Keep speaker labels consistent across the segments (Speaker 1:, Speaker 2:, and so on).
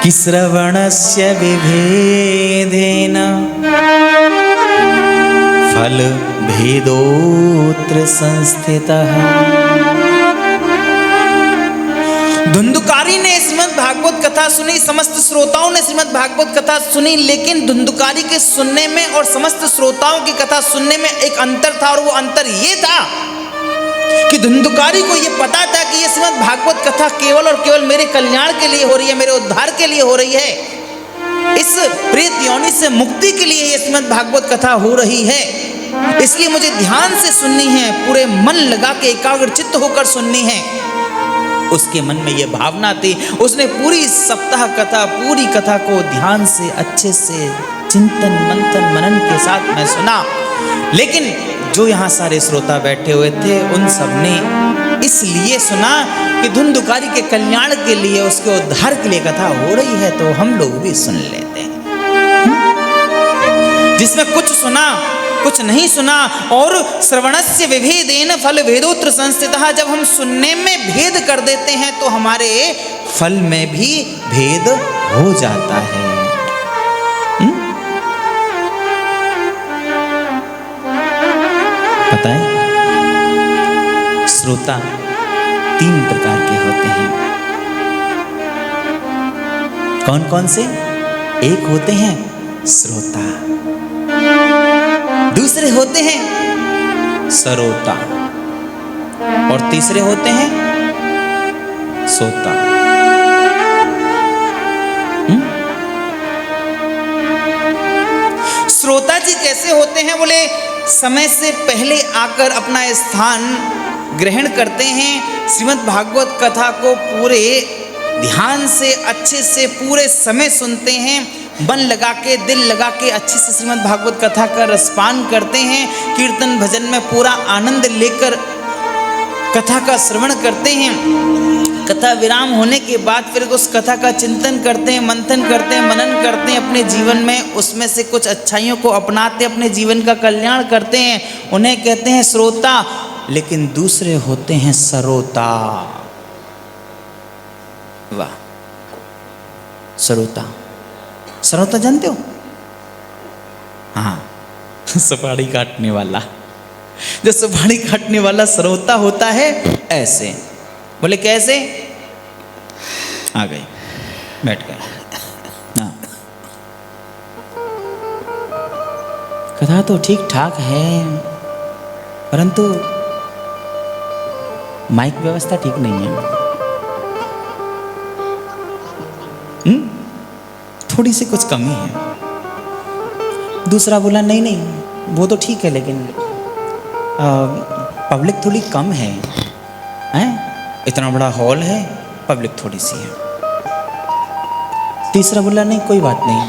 Speaker 1: कि श्रवणस्य विभेदेन फल भेदोत्र संस्थितः। धुंधुकारी ने श्रीमद् भागवत कथा सुनी, समस्त श्रोताओं ने श्रीमद् भागवत कथा सुनी, लेकिन धुंधुकारी के सुनने में और समस्त श्रोताओं की कथा सुनने में एक अंतर था, और वो अंतर ये था कि धुंधुकारी को ये पता था कि ये श्रीमद् भागवत कथा केवल और केवल मेरे कल्याण के लिए हो रही है, मेरे उद्धार के लिए हो रही है, इस प्रेत योनि से मुक्ति के लिए ये श्रीमद् भागवत कथा हो रही है, इसलिए मुझे ध्यान से सुननी है, पूरे मन लगा के एकाग्र चित्त होकर सुननी है। उसके मन में यह भावना थी। उसने पूरी सप्ताह कथा, पूरी कथा को ध्यान से अच्छे से चिंतन मंथन मनन के साथ मैं सुना, लेकिन जो यहाँ सारे श्रोता बैठे हुए थे उन सब ने इसलिए सुना कि धुंधुकारी के कल्याण के लिए, उसके उद्धार के लिए कथा हो रही है, तो हम लोग भी सुन लेते हैं। जिसमें कुछ सुना कुछ नहीं सुना। और श्रवणस्य विभेदेन फल भेदोत्र संस्थितः, जब हम सुनने में भेद कर देते हैं तो हमारे फल में भी भेद हो जाता है। पता है, श्रोता 3 प्रकार के होते हैं। कौन कौन से? एक होते हैं श्रोता, दूसरे होते हैं सरोता, और तीसरे होते हैं सोता। श्रोता जी कैसे होते हैं? बोले समय से पहले आकर अपना स्थान ग्रहण करते हैं, श्रीमद् भागवत कथा को पूरे ध्यान से अच्छे से पूरे समय सुनते हैं, मन लगा के दिल लगा के अच्छे से श्रीमद् भागवत कथा का रसपान करते हैं, कीर्तन भजन में पूरा आनंद लेकर कथा का श्रवण करते हैं। कथा विराम होने के बाद फिर उस कथा का चिंतन करते हैं, मंथन करते हैं, मनन करते हैं, अपने जीवन में उसमें से कुछ अच्छाइयों को अपनाते, अपने जीवन का कल्याण करते हैं। उन्हें कहते हैं श्रोता। लेकिन दूसरे होते हैं सरोता। वाह, सरोता, सरोता जानते हो? हाँ, सुपारी काटने वाला। जो सुपारी काटने वाला सरोता होता है ऐसे। बोले कैसे? आ गए, बैठ गए। हाँ, कथा तो ठीक ठाक है, परंतु माइक व्यवस्था ठीक नहीं है। थोड़ी सी कुछ कमी है। दूसरा बोला नहीं नहीं वो तो ठीक है, लेकिन पब्लिक थोड़ी कम है, हैं? इतना बड़ा हॉल है, पब्लिक थोड़ी सी है। तीसरा बोला नहीं कोई बात नहीं,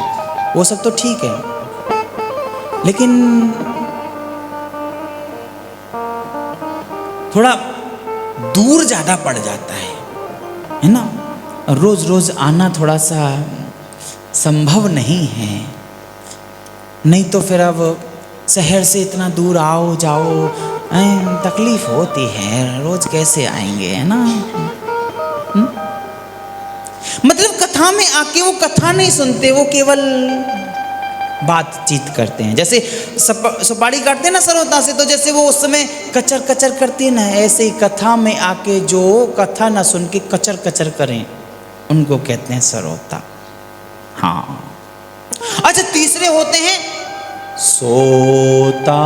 Speaker 1: वो सब तो ठीक है, लेकिन थोड़ा दूर ज़्यादा पड़ जाता है ना? रोज रोज आना थोड़ा सा संभव नहीं है। नहीं तो फिर अब शहर से इतना दूर आओ जाओ, तकलीफ होती है, रोज कैसे आएंगे, है ना? मतलब कथा में आके वो कथा नहीं सुनते, वो केवल बातचीत करते हैं। जैसे सुपारी काटते हैं ना सरोता से, तो जैसे वो उस समय कचर कचर करती है ना, ऐसे ही कथा में आके जो कथा ना सुन के कचर कचर करें, उनको कहते हैं सरोता। हाँ, अच्छा, तीसरे होते हैं सोता।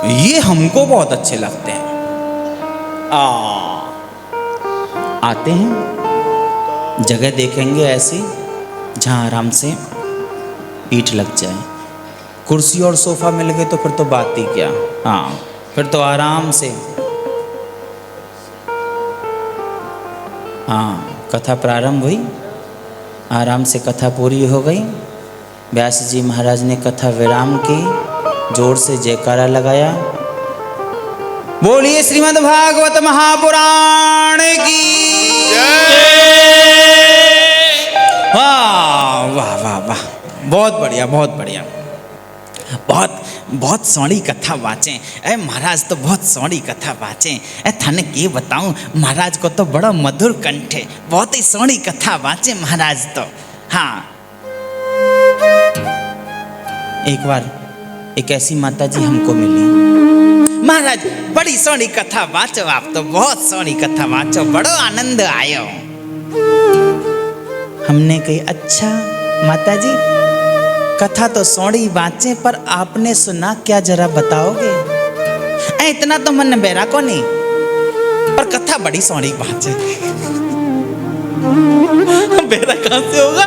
Speaker 1: ये हमको बहुत अच्छे लगते हैं। आते हैं, जगह देखेंगे ऐसी जहाँ आराम से पीठ लग जाए। कुर्सी और सोफा मिल गए तो फिर तो बात ही क्या। हाँ, फिर तो आराम से, हाँ, कथा प्रारंभ हुई, आराम से कथा पूरी हो गई। व्यास जी महाराज ने कथा विराम की, जोर से जयकारा लगाया, बोलिए श्रीमद् भागवत महापुराण की वाह वाह वाह वाह, बहुत बढ़िया, बहुत बढ़िया, बहुत बहुत सोहनी कथा वाचें। ए महाराज तो बहुत सोहनी कथा वाचें। ए थाने के बताऊं, महाराज को तो बड़ा मधुर कंठ है, बहुत ही सोहनी कथा वाचें महाराज तो। हाँ, एक बार एक ऐसी माता जी हमको मिली, महाराज बड़ी सोहनी कथा वाचो, आप तो बहुत सोहनी कथा वाचो, बड़ो आनंद आयो। हमने कही अच्छा माता जी, कथा तो सोहनी वाचे, पर आपने सुना क्या जरा बताओगे? इतना तो मन बेरा को नहीं, पर कथा बड़ी सोहनी वाचे। बेरा कहां से होगा,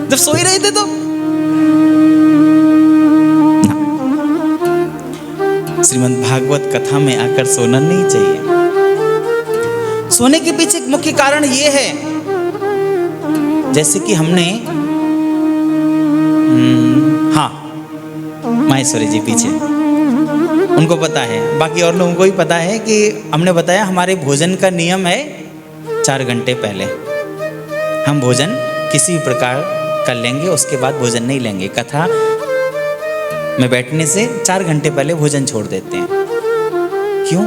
Speaker 1: जब सो ही रहे थे तो। श्रीमद् भागवत कथा में आकर सोना नहीं चाहिए। सोने के पीछे एक मुख्य कारण ये है, जैसे कि हमने हाँ माहेश्वरी जी पीछे, उनको पता है, बाकी और लोगों को भी पता है कि हमने बताया हमारे भोजन का नियम है 4 घंटे पहले हम भोजन किसी प्रकार कर लेंगे, उसके बाद भोजन नहीं लेंगे। कथा में बैठने से 4 घंटे पहले भोजन छोड़ देते हैं। क्यों?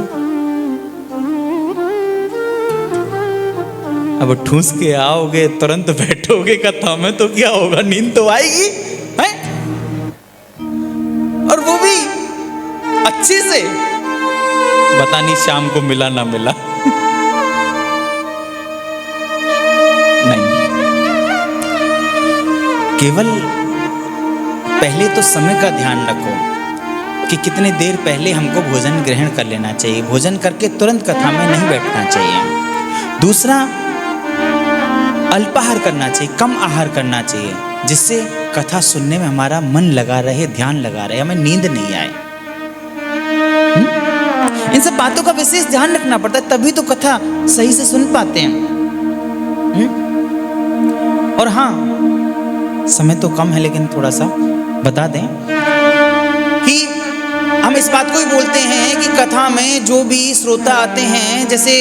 Speaker 1: अब ठूस के आओगे तुरंत बैठोगे कथा में तो क्या होगा, नींद तो आएगी है? और वो भी अच्छे से, पता नहीं शाम को मिला ना मिला। नहीं, केवल पहले तो समय का ध्यान रखो कि कितने देर पहले हमको भोजन ग्रहण कर लेना चाहिए। भोजन करके तुरंत कथा में नहीं बैठना चाहिए। दूसरा, अल्पाहार करना चाहिए, कम आहार करना चाहिए, जिससे कथा सुनने में हमारा मन लगा रहे, ध्यान लगा रहे, हमें नींद नहीं आए। इन सब बातों का विशेष ध्यान रखना पड़ता है, तभी तो कथा सही से सुन पाते हैं। और हाँ, समय तो कम है लेकिन थोड़ा सा बता दें कि हम इस बात को ही बोलते हैं कि कथा में जो भी श्रोता आते हैं, जैसे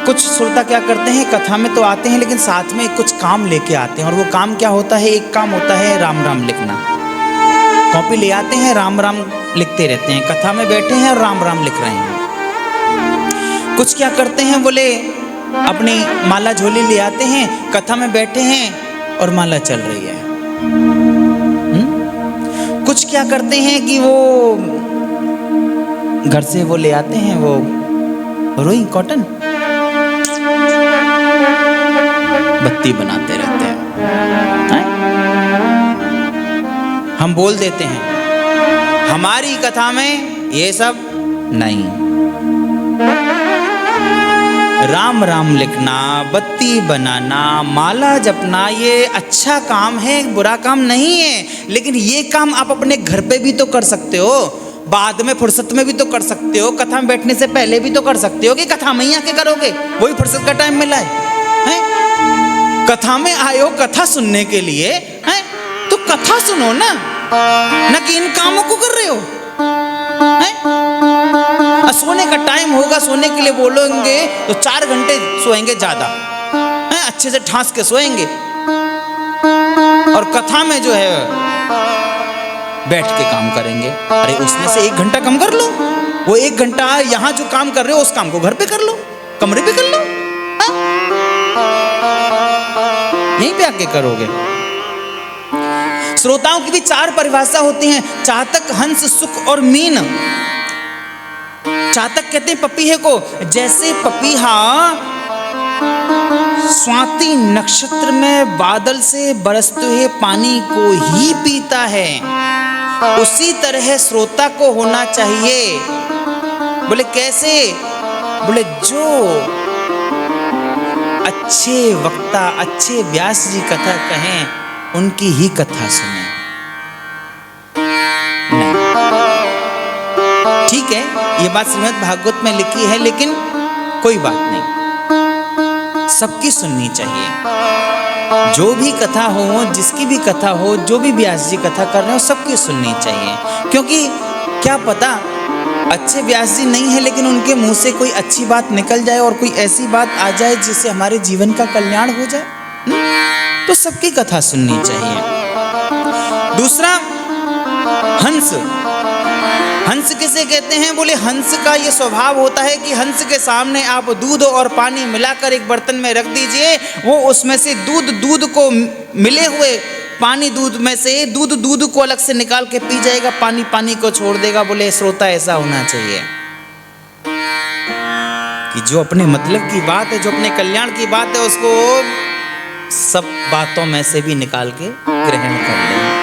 Speaker 1: कुछ श्रोता क्या करते हैं, कथा में तो आते हैं लेकिन साथ में कुछ काम लेके आते हैं। और वो काम क्या होता है? एक काम होता है राम राम लिखना। कॉपी ले आते हैं, राम राम लिखते रहते हैं, कथा में बैठे हैं और राम राम लिख रहे हैं। कुछ क्या करते हैं, बोले अपनी माला झोली ले आते हैं, कथा में बैठे हैं और माला चल रही है। कुछ क्या करते हैं कि वो घर से वो ले आते हैं वो रुई कॉटन, बत्ती बनाते रहते हैं। हम बोल देते हैं हमारी कथा में ये सब नहीं। राम राम लिखना, बत्ती बनाना, माला जपना, ये अच्छा काम है, बुरा काम नहीं है। लेकिन ये काम आप अपने घर पे भी तो कर सकते हो, बाद में फुर्सत में भी तो कर सकते हो, कथा में बैठने से पहले भी तो कर सकते हो। कि कथा में ही आके करोगे, वही फुर्सत का टाइम मिला है? कथा में आए हो कथा सुनने के लिए, है तो कथा सुनो ना, न कि इन कामों को कर रहे हो। सोने का टाइम होगा, सोने के लिए बोलोगे तो 4 घंटे सोएंगे ज्यादा, अच्छे से ठांस के सोएंगे। और कथा में जो है बैठ के काम करेंगे। अरे उसमें से 1 घंटा कम कर लो, वो 1 घंटा यहाँ जो काम कर रहे हो उस काम को घर पे कर लो, कमरे पे कर लो, यहीं पे आके करोगे। श्रोताओं की भी 4 परिभाषा होती हैं, चातक, हंस, सुख और मीन। चातक कहते हैं पपीहे को, जैसे पपीहा स्वाति नक्षत्र में बादल से बरसते हुए पानी को ही पीता है, उसी तरह श्रोता को होना चाहिए। बोले कैसे? बोले जो अच्छे वक्ता, अच्छे व्यास जी कथा कहें उनकी ही कथा सुने। ठीक है, ये बात श्रीमद् भागवत में लिखी है, लेकिन कोई बात नहीं, सबकी सुननी चाहिए। जो भी कथा हो, जिसकी भी कथा हो, जो भी व्यास जी कथा कर रहे हो, सबकी सुननी चाहिए। क्योंकि क्या पता अच्छे व्यास जी नहीं है लेकिन उनके मुंह से कोई अच्छी बात निकल जाए और कोई ऐसी बात आ जाए जिससे हमारे जीवन का कल्याण हो जाए, तो सबकी कथा सुननी चाहिए। दूसरा, हंस, हंस किसे कहते हैं? बोले हंस का ये स्वभाव होता है कि हंस के सामने आप दूध और पानी मिलाकर एक बर्तन में रख दीजिए, वो उसमें से दूध को मिले हुए पानी दूध में से दूध को अलग से निकाल के पी जाएगा, पानी को छोड़ देगा। बोले श्रोता ऐसा होना चाहिए कि जो अपने मतलब की बात है, जो अपने कल्याण की बात है, उसको सब बातों में से भी निकाल के ग्रहण कर ले।